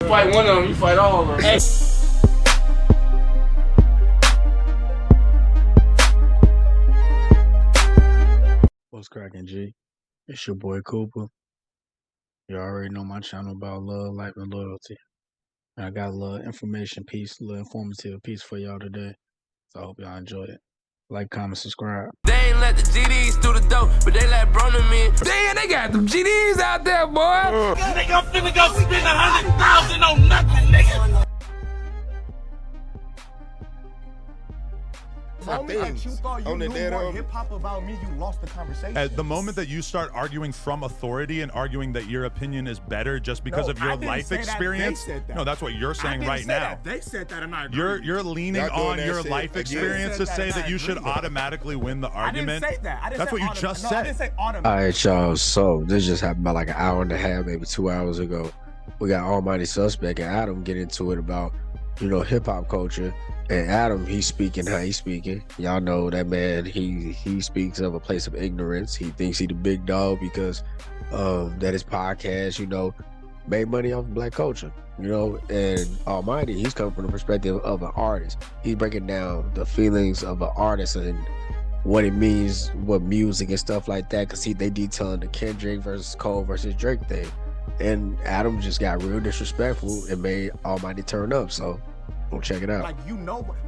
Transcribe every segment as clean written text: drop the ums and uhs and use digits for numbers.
Fight one of them, you fight all of them. Hey. What's cracking, G? It's your boy Cooper. You already know my channel about love, life, and loyalty. And I got a little information piece, a little informative piece for y'all today. So I hope y'all enjoy it. Like, comment, subscribe. They ain't let the GDs through the door, but they let Bronem in. Damn, they got them GDs out there, boy. Nigga, I'm finna go spend 100,000 on nothing, nigga. The moment that you thought you knew more hip-hop about me, you lost the conversation. At the moment that you start arguing from authority and arguing that your opinion is better just because of your life experience, no, that's what you're saying right now. They said that, and I agree. You're leaning on your life experience to say that you should automatically win the argument. I didn't say that. That's what you just said. I didn't say automatic. All right, y'all. So this just happened about like an hour and a half, maybe 2 hours ago. We got Almighty Suspect and Adam get into it about, hip hop culture. And Adam, he's speaking how he's speaking. Y'all know that man, he speaks of a place of ignorance. He thinks he the big dog because that his podcast, made money off of black culture, and Almighty, he's coming from the perspective of an artist. He's breaking down the feelings of an artist and what it means, what music and stuff like that, because they detailing the Kendrick versus Cole versus Drake thing. And Adam just got real disrespectful and made Almighty turn up, so go check it out. Like,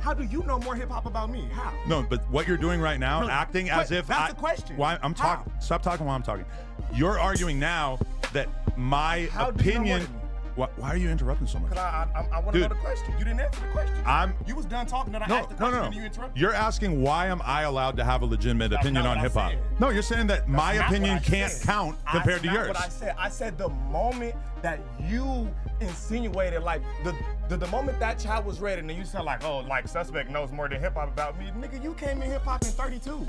how do you know more hip-hop about me? How? No, but what you're doing right now, acting as if that's the question. Why I'm talking? Stop talking while I'm talking. You're arguing now that my opinion. Why are you interrupting so much? Because I want to know the question. You didn't answer the question. You was done talking, and I asked the question, and you interrupted. You're asking why am I allowed to have a legitimate opinion on hip-hop? No, you're saying that my opinion can't count compared to yours. That's not what I said. I said the moment that you insinuated, like, the moment that child was ready, and then you said, like, oh, like, Suspect knows more than hip-hop about me. Nigga, you came in hip-hop in 32.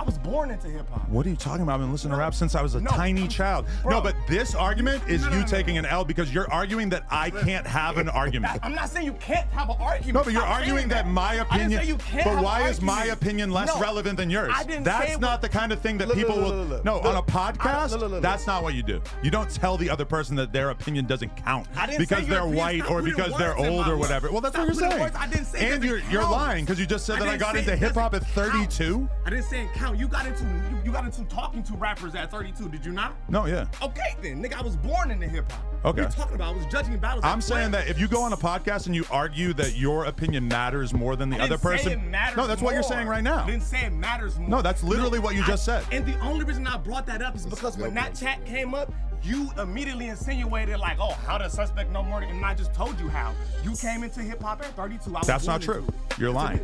I was born into hip-hop. What are you talking about? I've been listening to rap since I was a tiny child. Bro, no, but this argument is you taking an L because you're arguing that I can't have an argument. I'm not saying you can't have an argument. No, but you're arguing that my opinion. I didn't say you can't but have why an is my opinion less relevant than yours? I didn't That's say not the kind of thing that people will. No, on a podcast, that's not what you do. You don't tell the other person that their opinion doesn't count because they're white or because they're old or whatever. Well, that's what you're saying. I didn't say and you're lying because you just said that I got into hip hop at 32. I didn't say it count. You got into talking to rappers at 32, did you not? No, yeah. Okay then, nigga, I was born into hip hop. Okay. What are you talking about? I was judging battles. I'm saying that if you go on a podcast and you argue that your opinion matters more than the other person, no, that's what you're saying right now. I didn't say it matters more. No, that's literally what you just said. And the only reason I brought that up is because when that chat came up, you immediately insinuated like, oh, how does Suspect know more? And I just told you how. You came into hip hop at 32. That's not true. You're lying.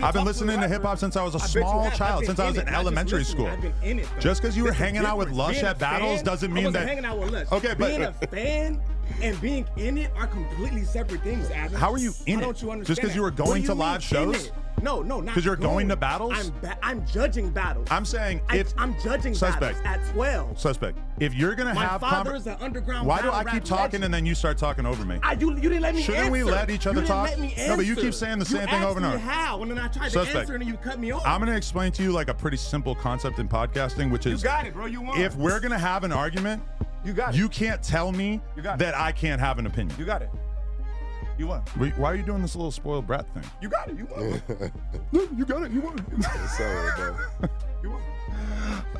I've been listening to hip hop since I was a small child, since I was in elementary school. I've been in it, though. Just because you were hanging out with Lush at battles doesn't mean that. Hanging out with Lush. Okay, but being a fan and being in it are completely separate things, Adam. How are you in it? Don't you understand? Just because you were going to live shows? No, not because you're going to battles? I'm judging battles. I'm saying I'm judging battles at 12. Suspect. If you're gonna have my father is an underground. Why do I keep talking and then you start talking over me? You didn't let me answer. Shouldn't we let each other talk? You didn't let me answer. No, but you keep saying the same thing over and over. How? And then I tried to answer and then you cut me off. I'm gonna explain to you like a pretty simple concept in podcasting, which is you got it, bro. You won. If we're gonna have an argument, you got it. You can't tell me that I can't have an opinion. You got it. You won. Why are you doing this little spoiled brat thing? You got it. You won. You got it. You won. You won.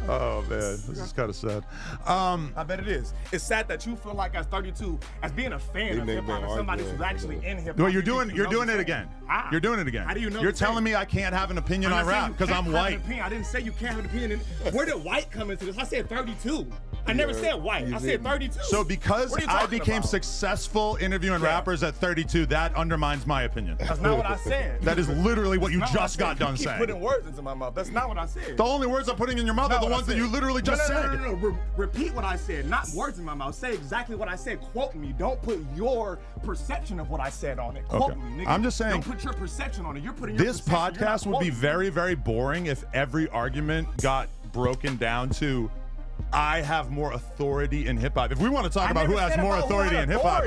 Oh man, this is kind of sad. I bet it is. It's sad that you feel like as 32, as being a fan of hip hop, and somebody who's actually in hip hop. Well, you're doing it again. You're doing it again. How do you know? You're telling me I can't have an opinion on rap because I'm white. I didn't say you can't have an opinion. Where did white come into this? I said 32. I never said white. I said 32. So because I became successful interviewing rappers at 32, that undermines my opinion. That's not what I said. That is literally what you just got done saying. You keep putting words into my mouth. That's not what I said. The only words I'm putting in your mouth are the ones that you literally just said. No. Repeat what I said, not words in my mouth. Say exactly what I said. Quote me. Don't put your perception of what I said on it. Quote me, nigga. I'm just saying. Don't put your perception on it. You're putting your this podcast would be very, very boring if every argument got broken down to I have more authority in hip hop. If we want to talk about who has more authority in hip hop,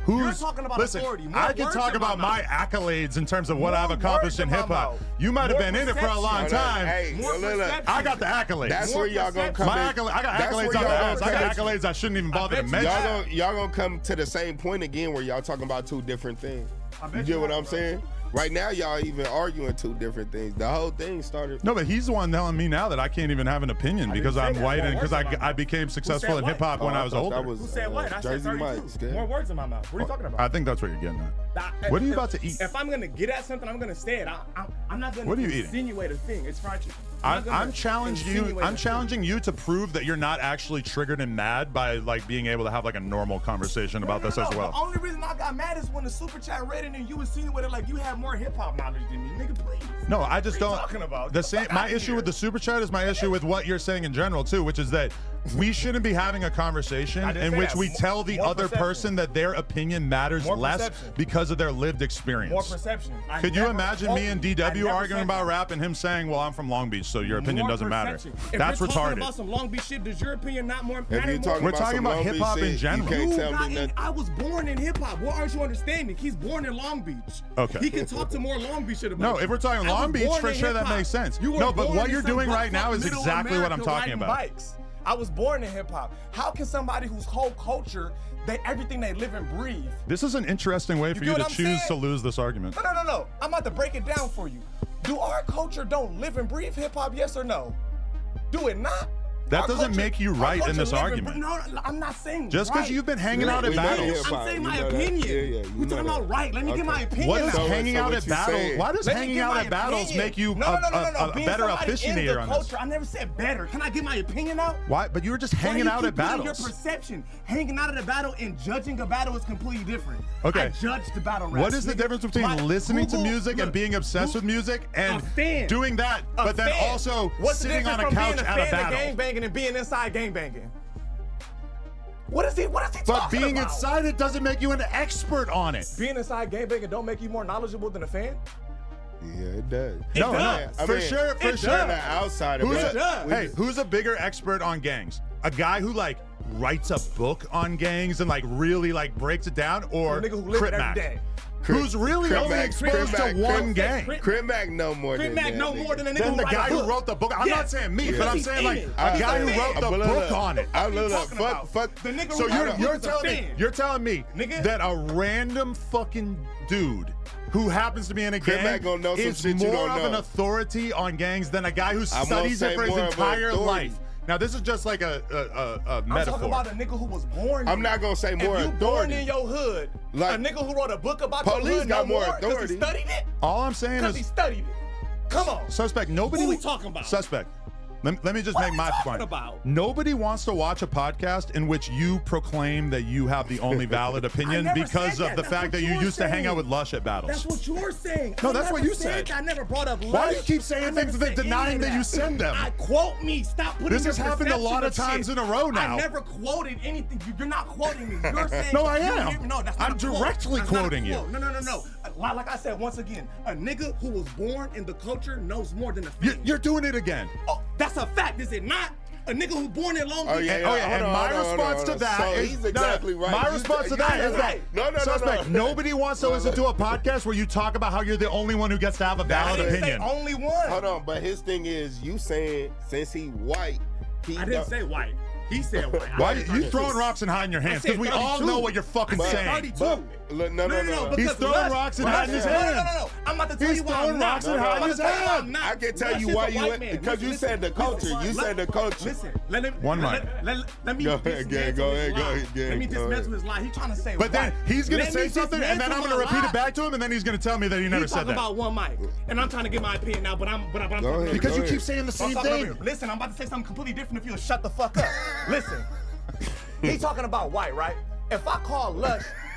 You're talking about listen, authority. More I can words talk in my about my mouth. accolades in terms of what More I've accomplished in words in my hip hop. mouth. You might have More been in it for a long perception. time. Hey, More look. perception. I got the accolades. That's where y'all gonna come My in. I got That's accolades where on y'all the ass. I gonna got come in. accolades I shouldn't even bother to bet you mention. Y'all gonna come to the same point again where y'all talking about two different things. You get what I'm saying? Right now, y'all even arguing two different things. The whole thing started. No, but he's the one telling me now that I can't even have an opinion because I'm white and because I became successful in hip hop when I was older. Who said what? I said Jersey 32. Mike. More words in my mouth. What are you talking about? I think that's what you're getting at. What are you about to eat? If I'm gonna get at something, I'm gonna say it. I'm not gonna What are you eating? insinuate a thing. It's fried chicken. I'm challenging you to prove that you're not actually triggered and mad by like being able to have like a normal conversation about this as well. The only reason I got mad is when the super chat read it and you insinuated like you have more hip hop knowledge than me, nigga. Please. No, I just What are you don't. talking about? The same. My issue with the super chat is my issue with what you're saying in general too, which is that we shouldn't be having a conversation in which we tell the other person that their opinion matters less because of their lived experience. More perception. Could you imagine me and DW arguing about rap and him saying, "Well, I'm from Long Beach, so your opinion doesn't matter"? That's retarded. Talking retarded. about some Long Beach shit, does your opinion not more If matter? you're talking We're about talking some about Long hip Beach hop in shit, general. You can't tell me nothing. I was born in hip hop. What aren't you understanding? He's born in Long Beach. Okay. He can talk to more Long Beach shit about No, it. if we're talking I was Long Beach, born for in sure that hip-hop. makes sense. You were No, but born what in you're some doing right now is middle exactly what I'm America talking riding about. Bikes. I was born in hip hop. How can somebody whose whole culture, everything they live and breathe? This is an interesting way for you get to what I'm choose saying? to lose this argument. No. I'm about to break it down for you. Do our culture don't live and breathe hip hop? Yes or no? Do it not? That Our doesn't culture- make you our right in culture this live and argument. breathe- No, I'm not saying Just because right. you've been hanging out at We know battles. hip-hop. I'm saying You my know that. opinion. Yeah, you We're know talking about that. right. Let me get my opinion What does out. hanging out at you battles? saying? Why does Let me hanging get out my at battles opinion. make you No. a Being better somebody in aficionator the on this? culture, I never said better. Can I get my opinion out? Why? But you were just hanging out at battles. Your perception, hanging out at a battle and judging a battle is completely different. Okay. I judge the battle rap. What is the difference between listening to music and being obsessed with music and doing that, but then also sitting on a couch at a battle? Gang banging and being inside gang banging. What is he But talking being about? inside it doesn't make you an expert on it. Being inside gang banging don't make you more knowledgeable than a fan? Yeah, it does. No, does. I for mean, sure. On the outside of it. Who's a bigger expert on gangs? A guy who like writes a book on gangs and like really like breaks it down, or A nigga who live Crip it every Mac? day. Who's really only exposed to one gang? Crip Mac know more Crip than Mac that. know more than a nigga Then who the write guy a who book. wrote the book. I'm not saying me, but I'm He's saying in like it. a guy who wrote the book on it. So you're telling me that a random fucking dude who happens to be in a gang gonna know some is shit you more don't of an know. authority on gangs than a guy who I'm studies gonna it for say his more of an entire authority. life. Now this is just like a I'm metaphor. talking about a nigga who was born. I'm not gonna say more if you authority. born in your hood, Like, a nigga who wrote a book about your police hood got know more more 'cause authority. he studied it. All I'm saying Because he is studied it. Come on. suspect. Nobody. What we talking about? Suspect. Let me just What make are we my talking point. about? Nobody wants to watch a podcast in which you proclaim that you have the only valid opinion never because said of that. the That's fact what that you you're used to hang out saying. with Lush at battles. That's what you're saying. No, I that's what never you said. I never brought up Lush. Why do you keep saying I never things that said denying any of that you send them? I quote me. Stop putting This your has happened a lot of perception times shit. in a row now. I never quoted anything. You're not quoting me. You're saying. No, I you am. hear me? No, that's not I'm a quote. directly That's not a quoting you. quote. No. Like I said, once again, a nigga who was born in the culture knows more than a fan. You're doing it again. Oh, that's a fact, is it not? A nigga who born in Long Beach. And my response to that So is he's exactly right. My You- response to you- that is right. that suspect. Nobody wants to listen to a podcast where you talk about how you're the only one who gets to have a I valid didn't opinion. say only one. Hold on, but his thing is, you saying since he white, he I didn't say white. He said white. Why I said you 32. throwing rocks and hiding your hands? Because we all 32. know what you're fucking I said saying. 32. No. because He's throwing Lush- rocks and Lush- hiding his no, hand. No. I'm about to tell He's you why throwing I'm not. rocks and I'm hiding about his to tell you why hand. I'm not. I can tell Lush you is why a you white went- man. because you Listen, said the culture. listen, You said the culture. Listen, let me One mic. Let me Go ahead, dismantle go his ahead, lie. go ahead, Let me go dismantle ahead. his lie. He's trying to say But then white. he's gonna Let say me something, and then I'm dismantle gonna my repeat lie. it back to him, and then he's gonna tell me that he never He's said talking that. about one mic, and I'm trying to get my opinion now, but I'm Go talking ahead, over Because go you ahead. keep saying the I'm same talking over thing. you. Listen, I'm about to say something completely different if you'll shut the fuck up. Listen, he's talking about white, right? If I call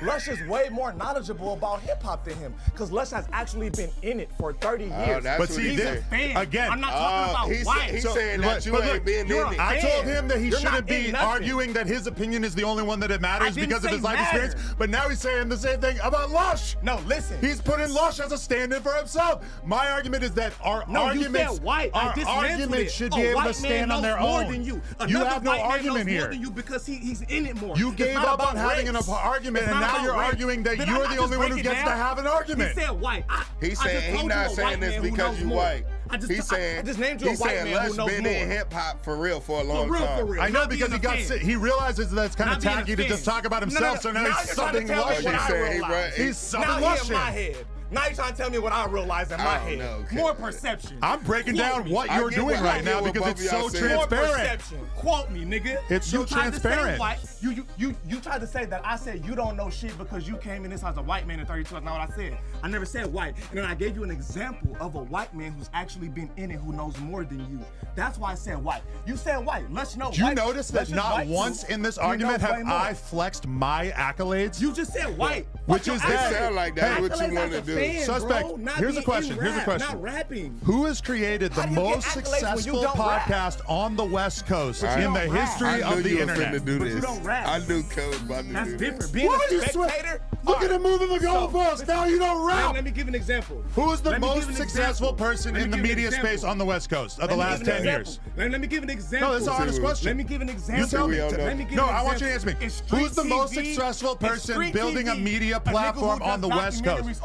Lush is way more knowledgeable about hip hop than him, because Lush has actually been in it for 30 years. that's But what see, he He's this, a fan. again, I'm not talking about white. He's saying that you but ain't look, been you're in it. a I told him that he You're shouldn't not in be nothing. arguing that his opinion is the only one that it matters didn't because of say his life matter. experience. But now he's saying the same thing about Lush. No, listen. He's putting Lush as a stand-in for himself. My argument is that our No, arguments, you said white. I our dismantled arguments it. should A be able to white stand man on their knows more own. than you. You Another have no white man argument knows here. more than you because he's in it more. You It's gave not up about on having race. an argument, It's and now you're arguing that you're the only one who gets to have an argument. He said white. He's saying he's not saying this because you white. He's saying named you a white man who knows more. been in hip hop for real for a long time. For real. I know because he realizes that it's kind of tacky to just talk about himself. So now he's subbing Luscious. He's subbing Luscious. Now you're trying to tell me what I realize in my head. More perception. I'm breaking down what you're doing right now because it's so transparent. More perception. Quote me, nigga. It's so transparent. You tried to say that I said you don't know shit because you came in this house a white man in 32. That's not what I said. I never said white. And then I gave you an example of a white man who's actually been in it who knows more than you. That's why I said white. You said white. Let's know. Do you notice that not once in this argument have I flexed my accolades? You just said white. Which is that. Sound like that's what you want to do. Suspect. Here's a question. Not rapping. Who has created the most successful podcast on the West Coast in the history of the internet? Do this. You don't rap. I knew Cole was about to do That's this. different. Being a spectator. Look at him moving the goalpost. Now you don't rap. Let me give an example. Who is the most successful person in the media space on the West Coast of the last 10 years? Let me give an example. No, that's an honest question. Let me give an example. You tell me. No, I want you to answer me. Who's the most successful person building a media platform on the West Coast?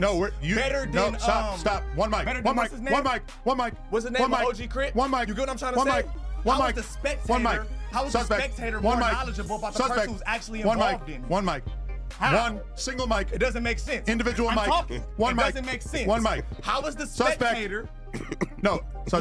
No, stop. One mic. What's the name of OG Crit? One mic. You get what I'm trying to say? One mic. The spectator. How is the spectator more knowledgeable about the person who's actually involved in it? One mic. How? One single mic. It doesn't make sense. Individual mic. One mic. It doesn't make sense. One mic. How is the spectator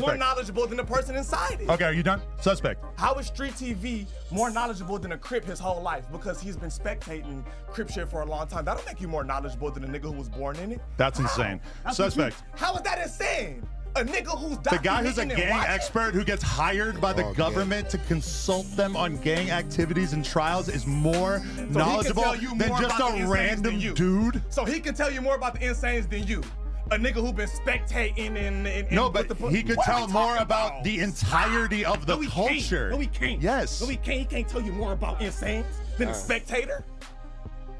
more knowledgeable than the person inside it? Okay, are you done? Suspect. How is Street TV more knowledgeable than a Crip his whole life? Because he's been spectating Crip shit for a long time. That don't make you more knowledgeable than a nigga who was born in it. That's insane. Suspect. How is that insane? A nigga who's the guy who's a gang expert who gets hired by the government to consult them on gang activities and trials is more knowledgeable than just a random dude. So he can tell you more about the insanes than you. A nigga who been spectating and no, but he could tell more about the entirety of the culture. No, he can't. Yes. No, he can't. He can't tell you more about insanes than a spectator.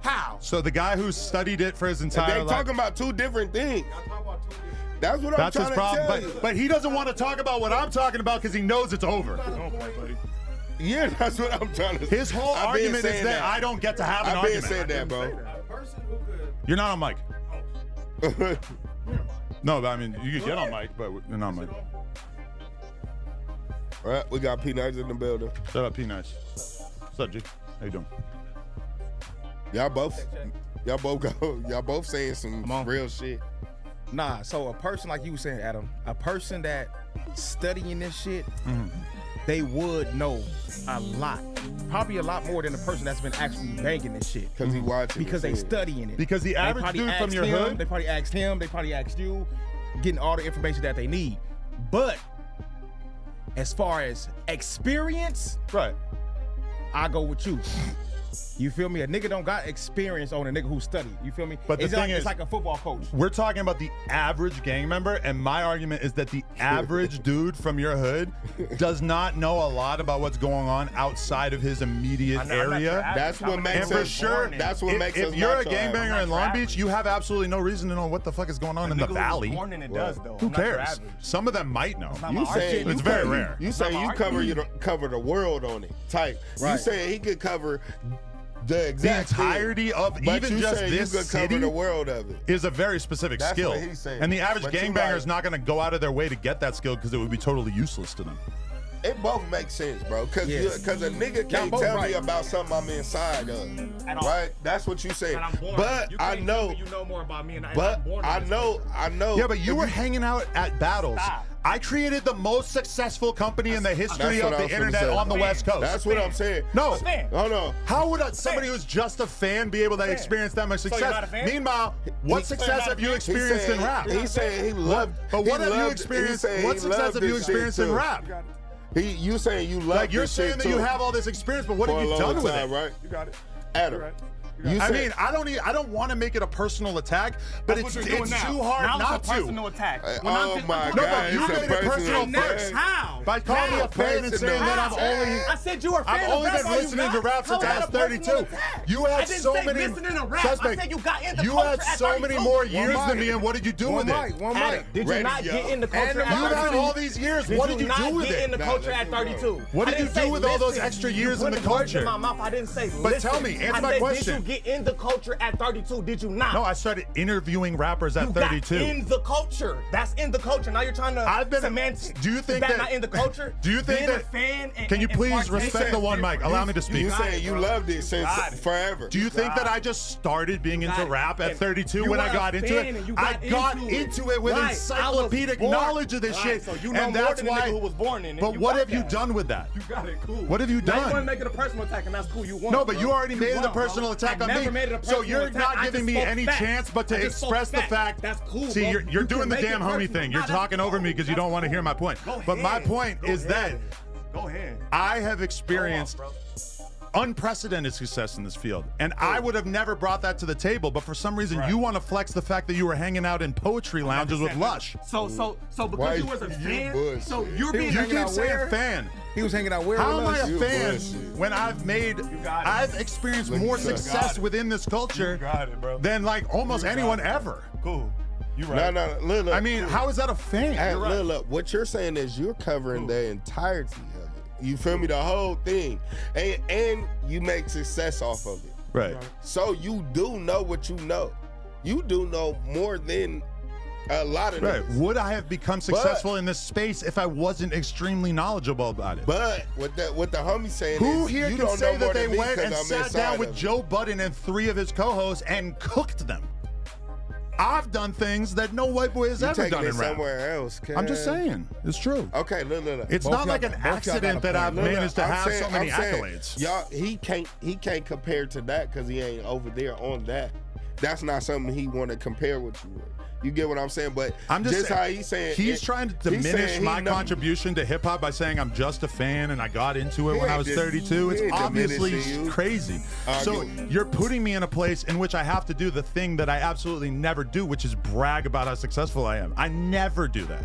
How? So the guy who studied it for his entire life. They talking about two different things. That's what I'm trying to tell you. But he doesn't want to talk about what I'm talking about because he knows it's over. Yeah, that's what I'm trying to say. His whole argument is that I don't get to have an argument. I've been saying that, bro. You're not on mic. No, but I mean, you can get on mic, but you're not on mic. All right, we got P-Nice in the building. Shut up, P-Nice. What's up, G? How you doing? Y'all both saying some real shit. Nah, so a person like you were saying, Adam, a person that studying this shit, they would know a lot. Probably a lot more than the person that's been actually banging this shit. Because he watching. Because they studying it. Because the average dude from your hood, they probably asked him, they probably asked you, getting all the information that they need. But as far as experience, right, I go with you. You feel me? A nigga don't got experience on a nigga who studied. You feel me? But the thing is, it's like a football coach. We're talking about the average gang member, and my argument is that the average dude from your hood does not know a lot about what's going on outside of his immediate area. That's what makes us. Sure, that's what makes us. If you're a gangbanger in Long Beach, you have absolutely no reason to know what the fuck is going on in the valley. Who cares? Some of them might know. You say it's very rare. You say you cover the world on it. Type. You say he could cover the entirety of even just this city cover the world of it. Is a very specific skill. What he's saying. And the average gangbanger is not going to go out of their way to get that skill because it would be totally useless to them. It both makes sense, bro. Because a nigga can't tell me about something I'm inside of. Right? That's what you say. But I know. You know more about me and but I know. Yeah, but you were hanging out at battles. I created the most successful company in the history of the internet on the West Coast. That's what I'm saying. No. No. How would somebody who's just a fan be able to experience that much success? Meanwhile, what success have you experienced in rap? He's saying he loved. But what have you experienced? What success have you experienced in rap? You saying you love like you're saying that you have all this experience, but what have you done with it? Right? You got it. Adam. I mean, I don't want to make it a personal attack, but it's too hard not to. Personal attack. Oh my God! No, but you made it personal first. How? By calling me a fan and saying that I'm only. I said you were a fan. I've only been listening to rap since I was 32. You had so many. Suspect. You had so many more years than me, and what did you do with it? One mic. Did you not get in the culture at 32? You had all these years. What did you do with it? Get in the culture at 32. What did you do with all those extra years in the culture? I didn't say. But tell me, answer my question. get in the culture at 32? Did you not? No, I started interviewing rappers at 32. Got in the culture. That's in the culture. Now you're trying to cement. Do you think that not in the culture? Do you think Being that? A fan and, can you please partake respect the one mic? Allow me to speak. You saying you loved it since forever. Do you think that I just started being into rap at 32 when I got into it? I got into it with encyclopedic knowledge of this shit, so you know and more that's than the why. nigga who was born in it. But what have you done with that? You got it, cool. What have you Now you want to done? make it a personal attack, and that's cool. You won. No, but bro. you already made it a personal attack on me. So you're not giving me any chance but to express the fact. That's cool. See, bro. you're doing the damn homie thing. You're talking over me because you don't want to hear my point. But my point is that I have experienced unprecedented success in this field, and I would have never brought that to the table, but for some reason you want to flex the fact that you were hanging out in poetry lounges with Lush. So because you was a fan, so you're being you keep saying fan. He was hanging out where? How am I a fan when I've experienced more success within this culture than like almost anyone ever? Cool. You right. No, look. I mean, how is that a fan? Hey, look, what you're saying is you're covering the entirety of it. You feel me? The whole thing. And you make success off of it. Right. So you do know what you know. You do know more than a lot of niggas. Would I have become successful in this space if I wasn't extremely knowledgeable about it? But what the homie saying Who is, here you can don't say know that more they than me went and 'cause I'm sat inside down with of it. Joe Budden and 3 of his co-hosts and cooked them? I've done things that no white boy has ever done in rap. Somewhere else. I'm just saying, it's true. Okay, look. It's not like an accident that I've managed to have so many accolades. Y'all, he can't compare to that because he ain't over there on that. That's not something he want to compare with you with. You get what I'm saying? But I'm just saying, how he's saying he's trying to diminish my contribution to hip hop by saying I'm just a fan and I got into it when I was 32. It's obviously crazy. So you're putting me in a place in which I have to do the thing that I absolutely never do, which is brag about how successful I am. I never do that.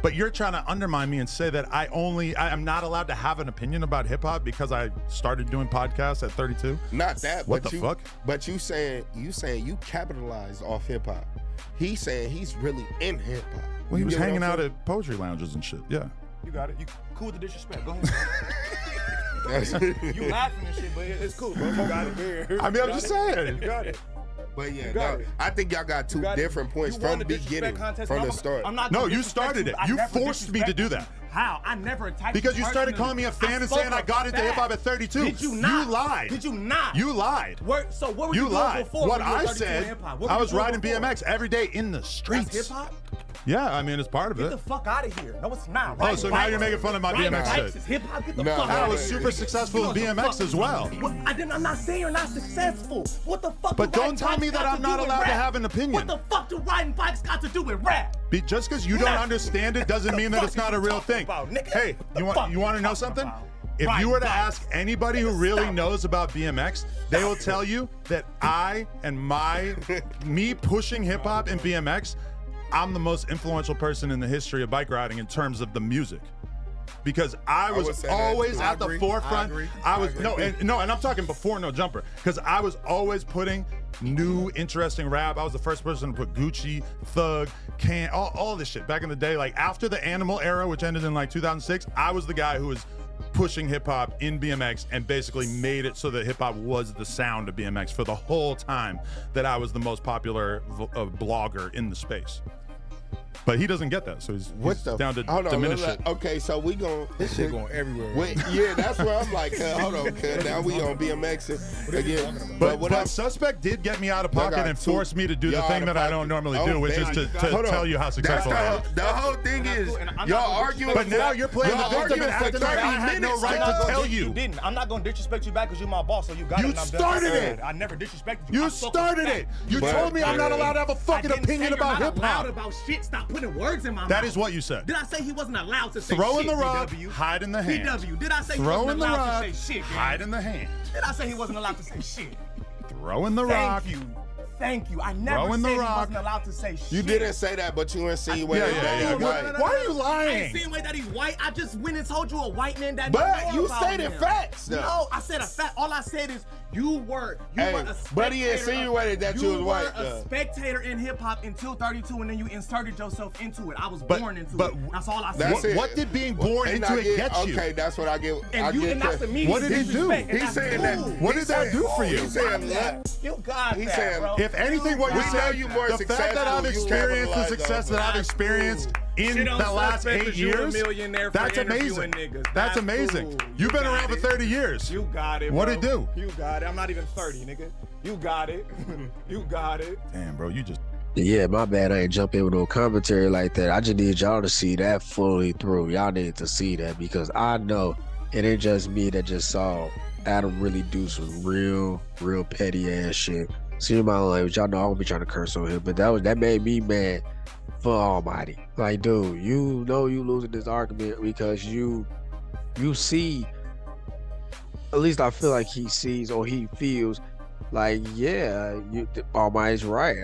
But you're trying to undermine me and say that I'm not allowed to have an opinion about hip hop because I started doing podcasts at 32. Not that. What the fuck? But you saying you capitalized off hip hop. He's saying he's really in hip hop. Well, he was hanging out at poetry lounges and shit. Yeah. You got it. You cool with the disrespect. Go ahead. You laughing and shit, but it's cool, bro. You got it. I mean, I'm just saying. You got it. But yeah, I think y'all got two different points from the beginning, from the start. No, you started it. You forced me to do that. How? I never attacked because you started calling me a fan and saying I got into hip hop at 32. Did you not? You lied. Did you not? You lied. So what were you doing before? What I said, I was riding BMX every day in the streets. That's hip hop? Yeah, I mean, it's part of it. Get the fuck out of here. No, it's not. Oh, so now you're making fun of my BMX shit. Hip hop, get the fuck out of here. I was super successful in BMX as well. I'm not saying you're not successful. What the fuck? But don't tell me that I'm not allowed to have an opinion. What the fuck do riding bikes got to do with rap? Just because you don't understand it doesn't mean that it's not a real thing. Hey, you want to know something? If you were to ask anybody who really knows about BMX, they will tell you that I and me pushing hip hop and BMX, I'm the most influential person in the history of bike riding in terms of the music. Because I was always at the forefront. And I'm talking before No Jumper, because I was always putting new, interesting rap. I was the first person to put Gucci, Thug, all this shit back in the day. Like after the Animal era, which ended in like 2006, I was the guy who was pushing hip hop in BMX and basically made it so that hip hop was the sound of BMX for the whole time that I was the most popular blogger in the space. But he doesn't get that, so he's down to diminish it. Okay, so we gon' this shit going everywhere. Yeah, that's where I'm like, hold on, cuz now we on BMX again. But Suspect did get me out of pocket and forced me to do the thing that I don't normally do, which is to tell you how successful I am. The whole thing is y'all arguing. But now you're playing the victim and acting like I had no right to tell you. You didn't. I'm not gonna disrespect you back because you're my boss, so you got it. You started it. I never disrespected you. You started it. You told me I'm not allowed to have a fucking opinion about hip hop. About shit. Stop putting words in my mouth. That is what you said. Did I say he wasn't allowed to say throw shit? in the rock, hide in the hand. PW. Did I say he throw wasn't in the allowed rock, to say shit? Hide in the hand. Did I say he wasn't allowed to say shit? Throw in the rock. Thank you. I never said he wasn't allowed to say shit. You didn't say that, but you insinuated that he's white. Why are you lying? I insinuate that he's white. I just went and told you a white man that. But you stated facts, though. No, I said a fact. All I said is You were a spectator. But he insinuated that you was white. You were a spectator in hip hop until 32, and then you inserted yourself into it. I was born into it. That's all I said. What did being born into it get you? Okay, that's what I get. And that's immediate. What did it do? He's saying that. What did that do for you? He's saying that. You got that, bro. If anything, what you're saying, the fact that I've experienced the success that I've experienced in the last 8 years, that's amazing. That's amazing. You've been around for 30 years. You got it, What'd it do? You got it. I'm not even 30, nigga. You got it. You got it. Damn, bro, you just... Yeah, my bad. I ain't jump in with no commentary like that. I just need y'all to see that fully through. Y'all need to see that because I know it ain't just me that just saw Adam really do some real petty ass shit. See my language. Y'all know I won't be trying to curse on him, but that made me mad for Almighty. Like, dude, you know you losing this argument because you see, at least I feel like he sees or he feels like, yeah, Almighty's right.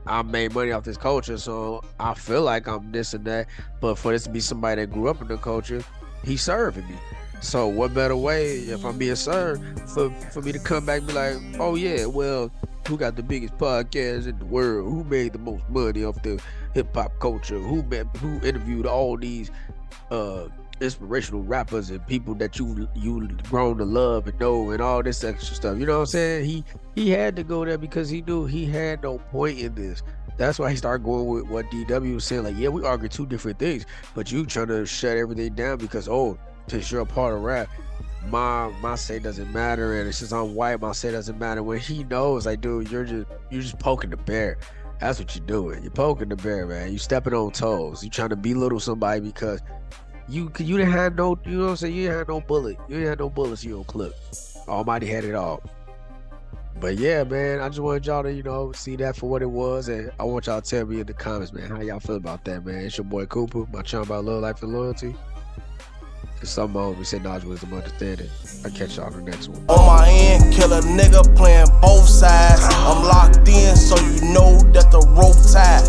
I made money off this culture, so I feel like I'm this and that. But for this to be somebody that grew up in the culture, he's serving me. So what better way, if I'm being served, for me to come back and be like, oh yeah, well, who got the biggest podcast in the world? Who made the most money off the hip hop culture? Who interviewed all these inspirational rappers and people that you grown to love and know and all this extra stuff? You know what I'm saying? He had to go there because he knew he had no point in this. That's why he started going with what DW was saying. Like, yeah, we argue two different things, but you trying to shut everything down because, oh, since you're a part of rap, my say doesn't matter, and since I'm white, my say doesn't matter. When he knows, like, dude, you're just poking the bear. That's what you're doing. You're poking the bear, man. You stepping on toes. You trying to belittle somebody because you didn't have no, you know what I'm saying? You didn't have no bullet. You didn't have no bullets in your clip. Almighty had it all. But yeah, man, I just wanted y'all to, see that for what it was, and I want y'all to tell me in the comments, man, how y'all feel about that, man. It's your boy Cooper, my channel about love, life, and loyalty. Some more, we said knowledge, wisdom, understanding. I'll catch y'all on the next one. On my end, kill a nigga playing both sides. I'm locked in, so you know that the rope tied.